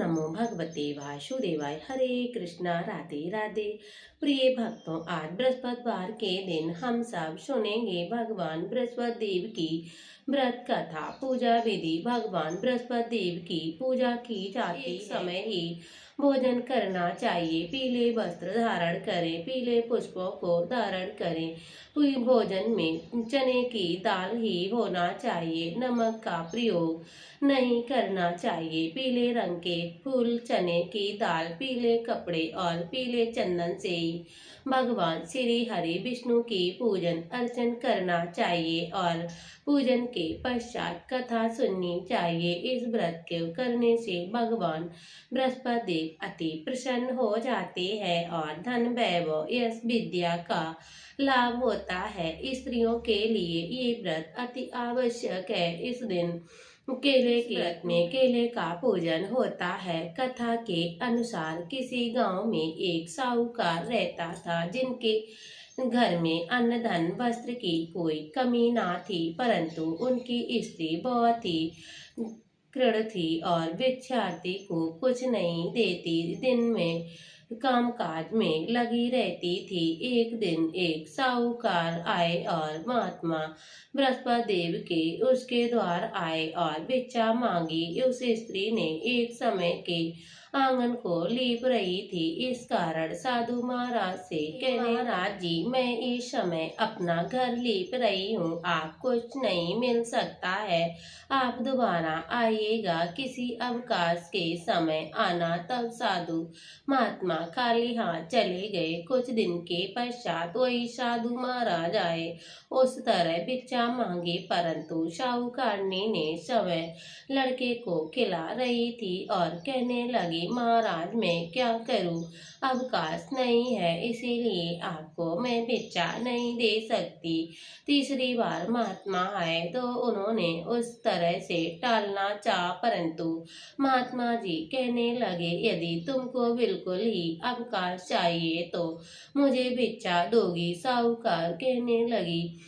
नमो भगवते वासुदेवाय। हरे कृष्णा, राधे राधे। प्रिय भक्तों, आज बृहस्पतिवार के दिन हम सब सुनेंगे भगवान बृहस्पति देव की व्रत कथा। पूजा विधि। भगवान बृहस्पति देव की पूजा की जाती समय ही भोजन करना चाहिए। पीले वस्त्र धारण करें, पीले पुष्पों को धारण करें। भोजन में चने की दाल ही होना चाहिए। नमक का प्रयोग नहीं करना चाहिए। पीले रंग के फूल, चने की दाल, पीले कपड़े और पीले चंदन से ही भगवान श्री हरि विष्णु की पूजन अर्चन करना चाहिए और पूजन के पश्चात कथा सुननी चाहिए। इस व्रत को करने से भगवान बृहस्पति देव अति प्रसन्न हो जाते हैं और धन, वैभव, यश, विद्या का लाभ होता है। स्त्रियों के लिए ये व्रत अति आवश्यक है। इस दिन केले के व्रत में केले का पूजन होता है। कथा के अनुसार किसी गांव में एक साहूकार रहता था, जिनके घर में अन्न, धन, वस्त्र की कोई कमी ना थी, परंतु उनकी स्त्री बहुत ही कृढ़ थी और भिक्षार्थी को कुछ नहीं देती। दिन में कामकाज में लगी रहती थी। एक दिन एक साहूकार आए और महात्मा बृहस्पति देव के उसके द्वार आए और भिक्षा मांगी। उस स्त्री ने एक समय के आंगन को लीप रही थी। इस कारण साधु महाराज से कहने, महाराज जी, मैं इस समय अपना घर लीप रही हूँ, आप कुछ नहीं मिल सकता है, आप दोबारा आइएगा, किसी अवकाश के समय आना। तब साधु महात्मा खाली हाथ चले गए। कुछ दिन के पश्चात वही साधु महाराज आए। उस तरह भिक्षा मांगी, परंतु साहूकारनी ने समय लड़के को खिला रही थी और कहने लगी, महाराज, मैं क्या करूं, अवकाश नहीं है, इसीलिए आपको मैं भिक्षा नहीं दे सकती। तीसरी बार महात्मा आए तो उन्होंने उस तरह से टालना चाहा, परंतु महात्मा जी कहने लगे, यदि तुमको बिल्कुल ही अवकाश चाहिए तो मुझे भिक्षा दोगी। साहूकार कहने लगी,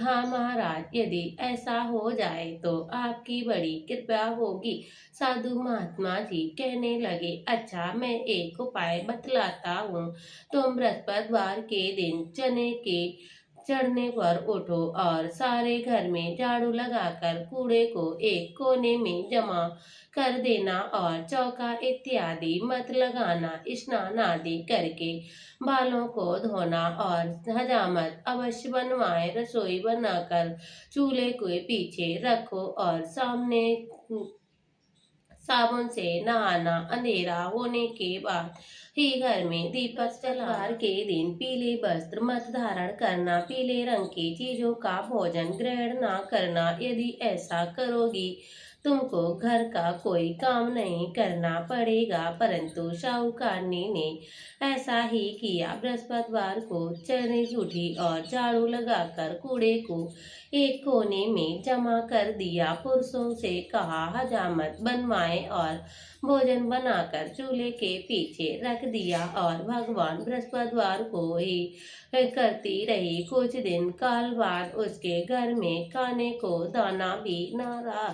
हाँ महाराज, यदि ऐसा हो जाए तो आपकी बड़ी कृपा होगी। साधु महात्मा जी कहने लगे, अच्छा, मैं एक उपाय बतलाता हूँ। तुम बृहस्पतिवार के दिन चने के चढ़ने पर उठो और सारे घर में झाड़ू लगाकर कूड़े को एक कोने में जमा कर देना और चौका इत्यादि मत लगाना। स्नान आदि करके बालों को धोना और हजामत अवश्य बनवाए। रसोई बनाकर चूल्हे के पीछे रखो और सामने साबुन से नहाना। अंधेरा होने के बाद ही घर में दीपक जलाना। के दिन पीले वस्त्र मत धारण करना। पीले रंग की चीजों का भोजन ग्रहण न करना। यदि ऐसा करोगी तुमको घर का कोई काम नहीं करना पड़ेगा। परंतु साहूकारनी ने ऐसा ही किया। बृहस्पतिवार को चने उठी और झाड़ू लगाकर कूड़े को एक कोने में जमा कर दिया। पुरुषों से कहा, हजामत बनवाए और भोजन बनाकर चूल्हे के पीछे रख दिया और भगवान बृहस्पतिवार को ही करती रही। कुछ दिन काल बाद उसके घर में खाने को दाना भी न रहा।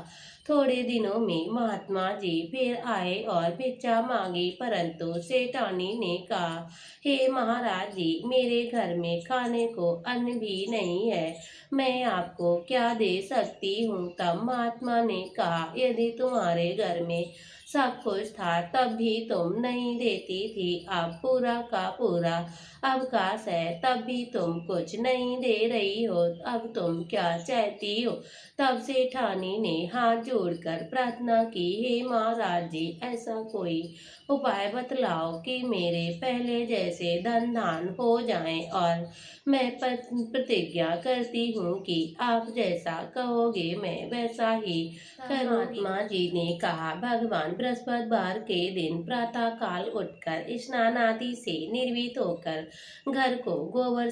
थोड़े दिनों में महात्मा जी फिर आए और भिक्षा मांगी, परंतु सेठानी ने कहा, हे महाराज जी, मेरे घर में खाने को अन्न भी नहीं है, मैं आपको क्या दे सकती हूँ। तब महात्मा ने कहा, यदि तुम्हारे घर में सब कुछ था तब भी तुम नहीं देती थी, अब पूरा का पूरा अवकाश है तब भी तुम कुछ नहीं दे रही हो, अब तुम क्या चाहती हो। तब सेठानी ने हाथ जोड़कर प्रार्थना की, हे महाराज जी, ऐसा कोई उपाय बतलाओ कि मेरे पहले जैसे धन धान हो जाए और मैं प्रतिज्ञा करती हूँ कि आप जैसा कहोगे मैं वैसा ही करूँगी। महात्मा जी ने कहा, भगवान बृहस्पतिवार के दिन प्रातः काल उठकर स्नान आदि से निर्भीत होकर घर को गोबर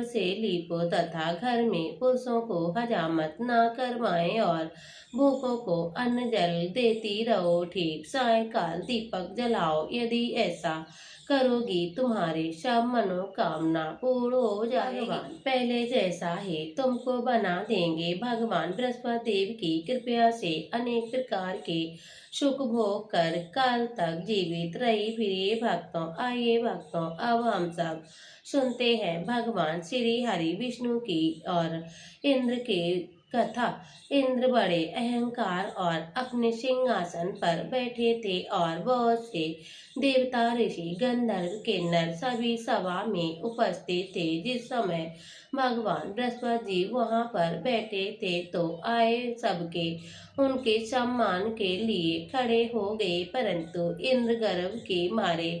से लीपो तथा घर में पुरुषों को हजामत न करवाएं और भूखों को अन्न जल देती रहो। ठीक सायंकाल दीपक जलाओ। यदि ऐसा करोगी तुम्हारी सब मनोकामना पूर्ण हो जाएगी। पहले जैसा ही तुमको बना देंगे। भगवान बृहस्पति देव की कृपा से अनेक प्रकार के सुख भोग कर काल तक जीवित रही प्रिय भक्तों। आइए भक्तों, अब हम सब सुनते हैं भगवान श्री हरि विष्णु की और इंद्र की कथा। इंद्र बड़े अहंकार और अपने सिंहासन पर बैठे थे और बहुत से देवता ऋषि गंधर्व किन्नर सभी सभा में उपस्थित थे। जिस समय भगवान बृहस्पति जी वहां पर बैठे थे तो आए सबके उनके सम्मान के लिए खड़े हो गए, परंतु इंद्र गर्व के मारे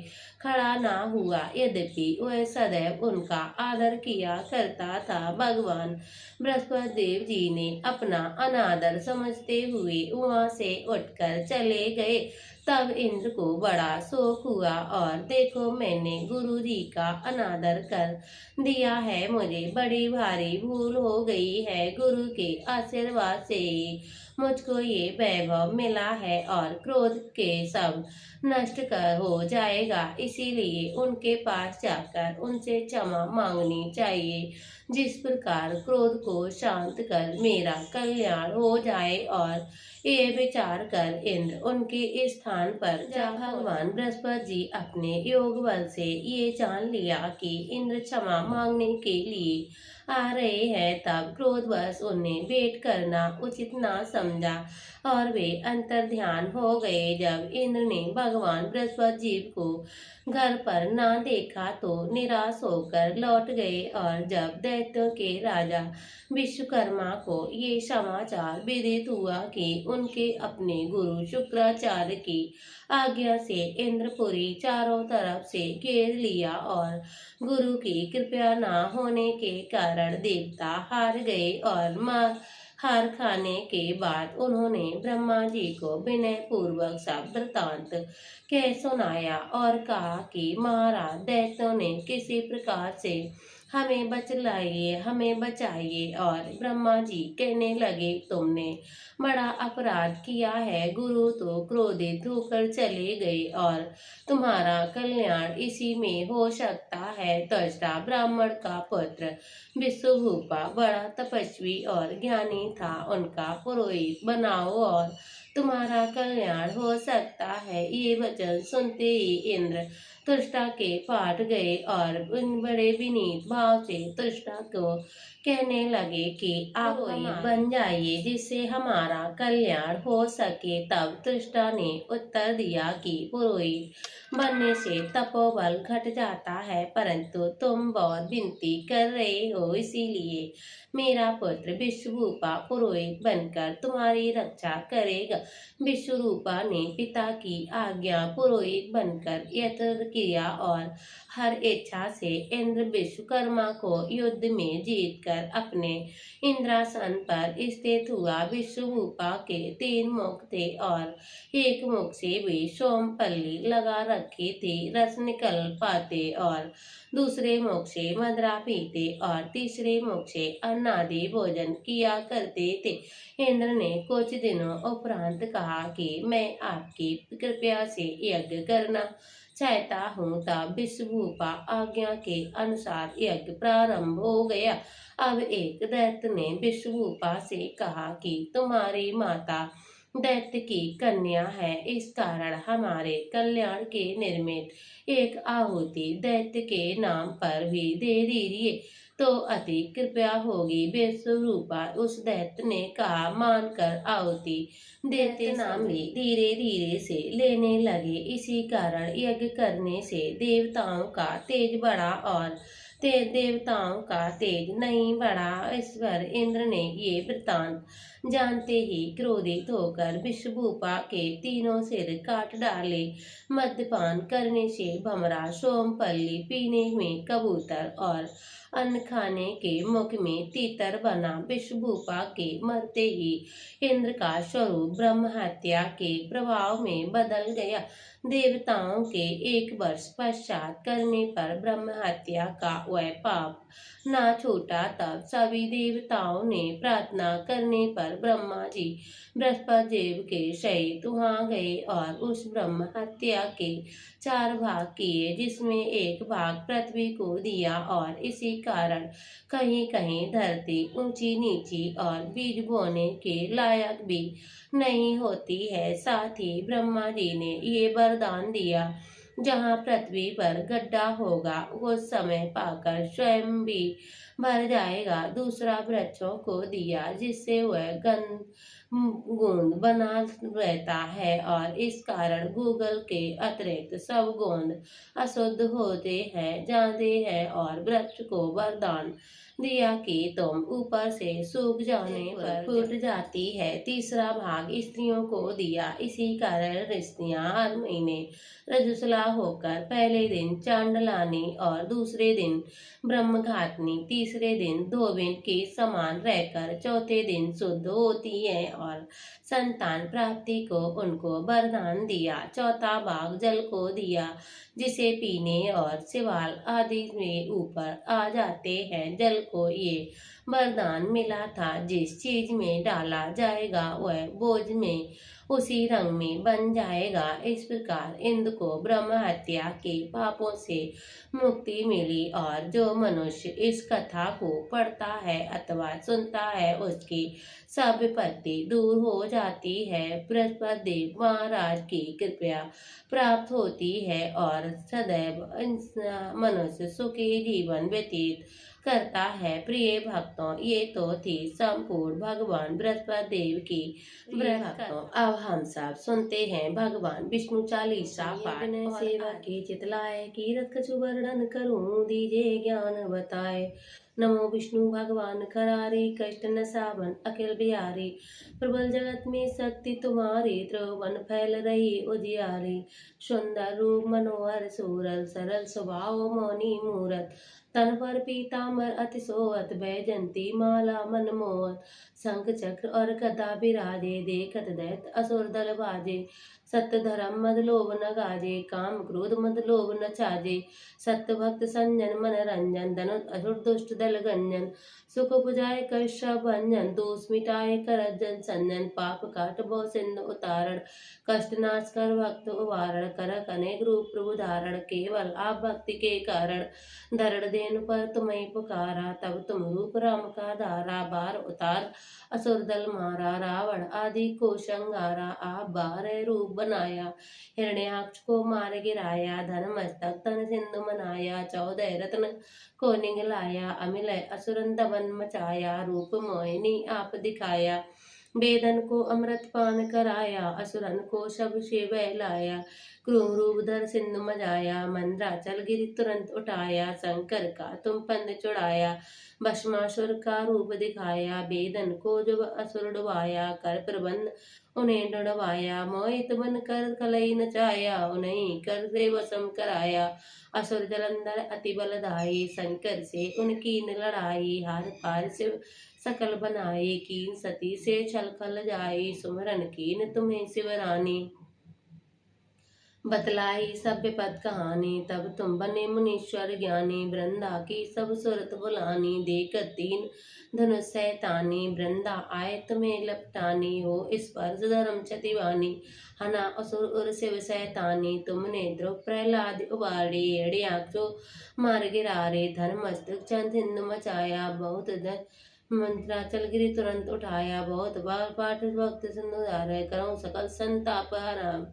खड़ा ना हुआ। यद्यपि वह सदैव उनका आदर किया करता था। भगवान बृहस्पति देव जी ने अपना अनादर समझते हुए वहां से उठकर चले गए। तब इंद्र को बड़ा शोक हुआ और देखो, मैंने गुरु जी का अनादर कर दिया है, मुझे बड़ी भारी भूल हो गई है। गुरु के आशीर्वाद से ही मुझको ये वैभव मिला है और क्रोध के सब नष्ट कर हो जाएगा। इसीलिए उनके पास जाकर उनसे क्षमा मांगनी चाहिए, जिस प्रकार क्रोध को शांत कर मेरा कल्याण हो जाए। और ये विचार कर इंद्र उनके स्थान पर जा भगवान बृहस्पति जी अपने योग बल से ये जान लिया कि इंद्र क्षमा मांगने के लिए आ रहे हैं, तब क्रोधवश उन्हें भेंट करना उचित ना समझा और वे अंतर ध्यान हो गए। जब इंद्र ने भगवान बृहस्पति जी को घर पर ना देखा तो निराश होकर लौट गए। और जब दैत्यों के राजा विश्वकर्मा को ये समाचार विदित हुआ कि उनके अपने गुरु शुक्राचार्य की आज्ञा से इंद्रपुरी चारों तरफ से घेर लिया और गुरु की कृपा न होने के कारण देवता हार गए, और हार खाने के बाद उन्होंने ब्रह्मा जी को विनय पूर्वक सब वृतांत कह सुनाया और कहा कि महाराज, दैत्यों ने किसी प्रकार से हमें बचलाइए, हमें बचाइए। और ब्रह्मा जी कहने लगे, तुमने बड़ा अपराध किया है। गुरु तो क्रोधित होकर चले गए और तुम्हारा कल्याण इसी में हो सकता है। त्वष्टा ब्राह्मण का पुत्र विश्वभूपा बड़ा तपस्वी और ज्ञानी था, उनका पुरोहित बनाओ और तुम्हारा कल्याण हो सकता है। ये वचन सुनते ही इंद्र त्वष्टा के पाठ गए और उन बड़े विनीत भाव से त्वष्टा को कहने लगे कि आप बन जाइए जिससे हमारा कल्याण हो सके। तब त्वष्टा ने उत्तर दिया कि पुरोहित बनने से तपोबल घट जाता है, परंतु तुम बहुत विनती कर रहे हो, इसीलिए मेरा पुत्र विश्वरूपा पुरोहित बनकर तुम्हारी रक्षा करेगा। विश्वरूपा ने पिता की आज्ञा पुरोहित बनकर यत्न किया और हर इच्छा से इंद्र विश्वकर्मा को युद्ध में जीतकर अपने इंद्रासन पर स्थित हुआ। विश्वरूपा के 3 मुख थे और एक मुख से वे सोमपल्ली लगा रखे थे, रस निकल पाते, और दूसरे मुख से मदरा पीते और तीसरे मुख से अन्नादि भोजन किया करते थे। इंद्र ने कुछ दिनों उपरांत कहा कि मैं आपकी कृपया से यज्ञ करना चाहता हूँ। तब विश्वभूपा आज्ञा के अनुसार यज्ञ प्रारंभ हो गया। अब एक दैत्य ने विश्वभूपा से कहा कि तुम्हारी माता दैत्य की कन्या है, इस कारण हमारे कल्याण के निर्मित एक आहुति दैत्य के नाम पर भी दे दीजिए तो अति कृपया होगी। विश्वरूपा उस दैत्य ने कहा, मानकर आहुति देते नाम धीरे धीरे से लेने लगे। इसी कारण यज्ञ करने से देवताओं का तेज बढ़ा और देवताओं का तेज नहीं बढ़ा। ईश्वर इंद्र ने ये वृत्तांत जानते ही क्रोधित होकर विश्वभूपा के 3 सिर काट डाले। मद्यपान करने से भमरा, सोमपल्ली पीने में कबूतर और अन्न खाने के मुख में तीतर बना। विश्वभूपा के मरते ही इंद्र का स्वरूप ब्रह्म हत्या के प्रभाव में बदल गया। देवताओं के 1 वर्ष पश्चात करने पर ब्रह्म हत्या का वह पाप ना छूटा। तब सभी देवताओं ने प्रार्थना करने पर ब्रह्मा जी बृहस्पति देव के सहित वहां गए और उस ब्रह्म हत्या के 4 भाग किए, जिसमें एक भाग पृथ्वी को दिया। और इसी कारण कहीं कहीं धरती ऊंची नीची और बीज बोने के लायक भी नहीं होती है। साथ ही ब्रह्मा जी ने ये वरदान दिया, जहाँ पृथ्वी पर गड्ढा होगा वो समय पाकर स्वयं भी भर जाएगा। दूसरा वृक्षों को दिया, जिससे वह गोंद बना रहता है और इस कारण गूगल के अतिरिक्त सब गोंद अशुद्ध होते हैं जाते हैं। और वृक्ष को वरदान दिया कि तुम ऊपर से सूख जाने पर फूट जाती है। तीसरा भाग स्त्रियों को दिया, इसी कारण स्त्रियां हर महीने रजस्वला होकर पहले दिन चांडलानी और दूसरे दिन ब्रह्मघातनी, तीसरे दिन धोबिन के समान रहकर चौथे दिन शुद्ध होती है। और संतान प्राप्ति को उनको वरदान दिया। चौथा भाग जल को दिया, जिसे पीने और सिवाल आदि में ऊपर आ जाते हैं। जल को ये वरदान मिला था, जिस चीज में डाला जाएगा वह बोझ में उसी रंग में बन जाएगा। इस प्रकार इंद्र को ब्रह्म हत्या के पापों से मुक्ति मिली। और जो मनुष्य इस कथा को पढ़ता है अथवा सुनता है उसकी सब विपत्ति दूर हो जाती है। बृहस्पति देव महाराज की कृपया प्राप्त होती है और सदैव मनुष्य सुखी जीवन व्यतीत करता है। प्रिय भक्तों, ये तो थी संपूर्ण भगवान बृहस्पति देव की भक्तों। अब हम सब सुनते हैं भगवान विष्णु चालीसा पाठ। सेवा के चितलाए कीरत कछु वर्णन करूं, दीजे ज्ञान बताए। नमो विष्णु भगवान करारे, कष्ट न सावन अखिल बिहारी। प्रबल जगत में शक्ति तुम्हारी, त्रिभुवन फैल रही उजियारी। सुंदर रूप मनोहर सूरत, सरल स्वभाव मौनी मूरत। तन पर पीताम्बर अति सोहत, बैजंती माला मनमोहत। शंख चक्र और गदा बिराजे, देखत दैत्य असुर दल बाजे। सत्य धर्म मद लोभ न गाजे, काम क्रोध मद लोभ न छाजे। सत्य भक्त संजन मन रंजन, धनुष असुर दुष्ट दल गंजन। सुख उपजाए कष्ट भंजन, दोष मिटाए करजन संजन। पाप काट भव सिंधु उतारण, कष्ट नाश कर भक्त उवारण। करक अनेक रूप प्रभु धारण, केवल आप भक्ति के कारण। धरण देन पर तुम्हें पुकारा, तब तुम रूप राम का धारा। बार उतार असुर दल मारा, रावण आदि को संहारा। आप 12 रूप बनाया, हिरण्याक्ष को मार गिराया। धन मस्तक तन सिंधु मनाया, 14 रत्न को निगलाया। अमिल असुरन दमन मचाया, रूप मोहिनी आप दिखाया। वेदन को अमृत पान कराया, असुरन को सब से बहलाया। क्रूर रूप धर सिंधु मजाया, मंद्राचल गिरि तुरंत उठाया। शंकर का तुम पंद चुड़ाया, भस्मासुर का रूप दिखाया। वेदन को जब असुर डुबाया, कर प्रबंध उन्हें डुड़वाया। मोहित बन कर कलई नचाया, उन्हें कर से वशम कराया। असुर जलंधर अति बलदाई, शंकर से उनकी लड़ाई। हार पार शिव सकल बनाई, कीन सती से छल खल जाई। सुमरन कीन तुम्हें शिवरानी, बतलाई सब विपद कहानी। तब तुम बने मुनीश्वर ज्ञानी, वृंदा की सब सुरत बुलानी। देखत 3 धनुष सैतानी, वृंदा आए तुम्हें लपटानी। हो स्पर्श धर्म क्षतिवानी, हना असुर उर शिव सैतानी। तुमने ध्रुव प्रहलाद उबारे, हृदयाक्षो मार गिरारे। धर्म मस्तक चंद हिंदू मचाया, बहुत मंत्राचल गिरि तुरंत उठाया। बहुत बार पाठ भक्त सिंधुधार, करो सकल संताप हराम।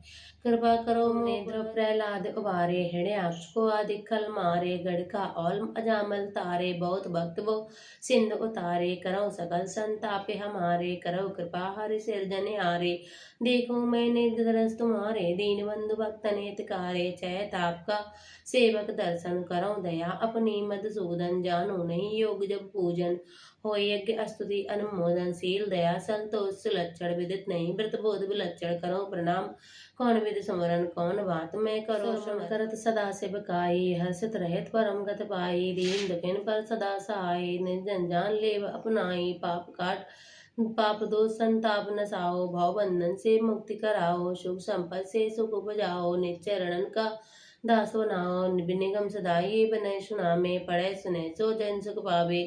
कृपा करो नेत्र प्रहलाद उबारे, हृदयाक्ष को अधिक खल मारे। गढ़का और अजामल तारे, बहुत भक्त वो सिंधु उतारे। करो सकल संताप हमारे, करो कृपा हरि सिरजनहारे। देखो मैंने दरस तुम्हारे, दीन बंधु भक्त हितकारे। चैत आपका सेवक दर्शन, करो दया अपनी मधुसूदन। जानो नहीं योग जब पूजन, हो यज्ञ स्तुति अनुमोदन। शील दया संतोष सुलक्षण, विदित नहीं व्रत बोध विलक्षण। करो प्रणाम कौन विधि सुमरन, कौन बात मैं करो करत सदा सेवकाई। हर्षित रहित परम गत पाई, दीन दुखिन पर सदा सहाय। निर्जन जान लेव अपनाई, पाप काट पाप दोष संताप नसाओ। भाव बंधन से मुक्ति कराओ, सुख संपद से सुख उपजाओ। निश्चय रणन का दासो नाम निगम सदा ये बने सुना में पढ़े सुने सो जन सुख पावे।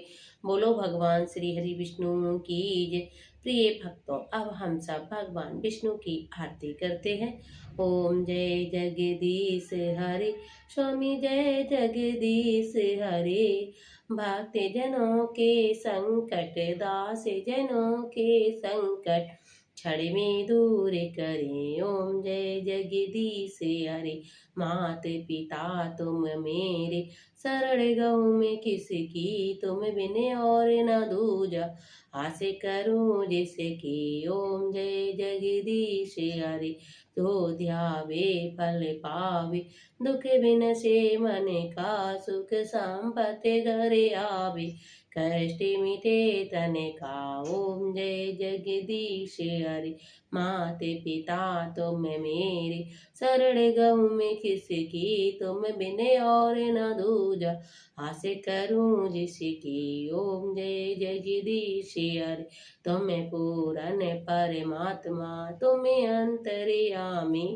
बोलो भगवान श्री हरि विष्णु की जय। प्रिय भक्तों, अब हम सब भगवान विष्णु की आरती करते हैं। ओम जय जगदीश हरि, स्वामी जय जगदीश हरि। भक्त जनों के संकट, दास जनों के संकट, क्षण में दूर करें। ओम जय जगदीश हरि। मात पिता तुम मेरे, शरण गहूँ में किसकी, तुम बिन और न दूजा। आस करूं जिसकी। ओम जय जगदीश हरि। जो ध्यावे फल पावे, दुख बिन से मन का, सुख संपत्ति घर आवे, कष्ट मिटे तन का। ओम जय जगदीश हरि। माते पिता तुम मेरे, शरण गहूँ में किसकी, तुम बिन और न दूजा। आस करूं जिसकी। ओम जय जगदीश हरि। तुम पूरन परमात्मा, तुम अंतर्यामी,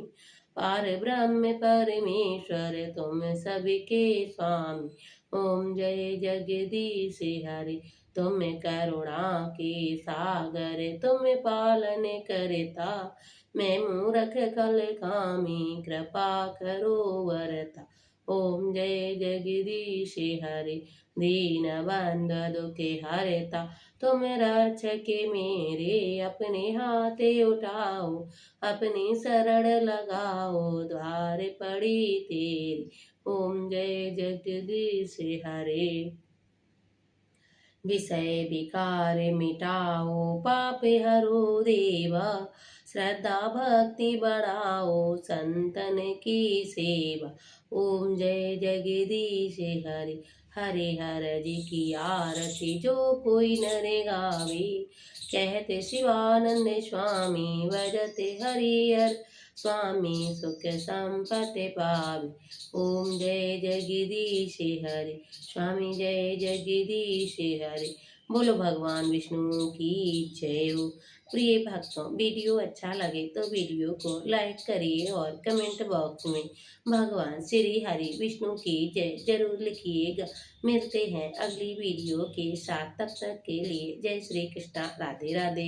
पार ब्रह्म परमेश्वर, तुम सबके स्वामी। ओम जय जगदीश हरि। तुम करुणा के सागर, तुम पालन करता, मैं मूर्ख कल कामी, कृपा करो वरता। ओम जय जगदीश हरि। दीन बंद दुख हरता, तुम रक्षक मेरे, अपने हाथ उठाओ, अपनी शरण लगाओ, द्वार पड़ी तेरी। ओम जय जगदीश हरे। विषय विकार मिटाओ, पाप हरो देवा, श्रद्धा भक्ति बढ़ाओ, संतन की सेवा। ओम जय जगदीश हरि। हरे हर जी की आरती जो कोई नर गावे, कहते शिवानंद स्वामी, भजते हरिहर स्वामी, सुख संपत्ति पावे। ओम जय जगदीश हरि। स्वामी जय जगदीश हरि। बोलो भगवान विष्णु की जय हो। प्रिय भक्तों, वीडियो अच्छा लगे तो वीडियो को लाइक करिए और कमेंट बॉक्स में भगवान श्री हरि विष्णु की जय जरूर लिखिएगा। मिलते हैं अगली वीडियो के साथ, तब तक के लिए जय श्री कृष्णा, राधे राधे।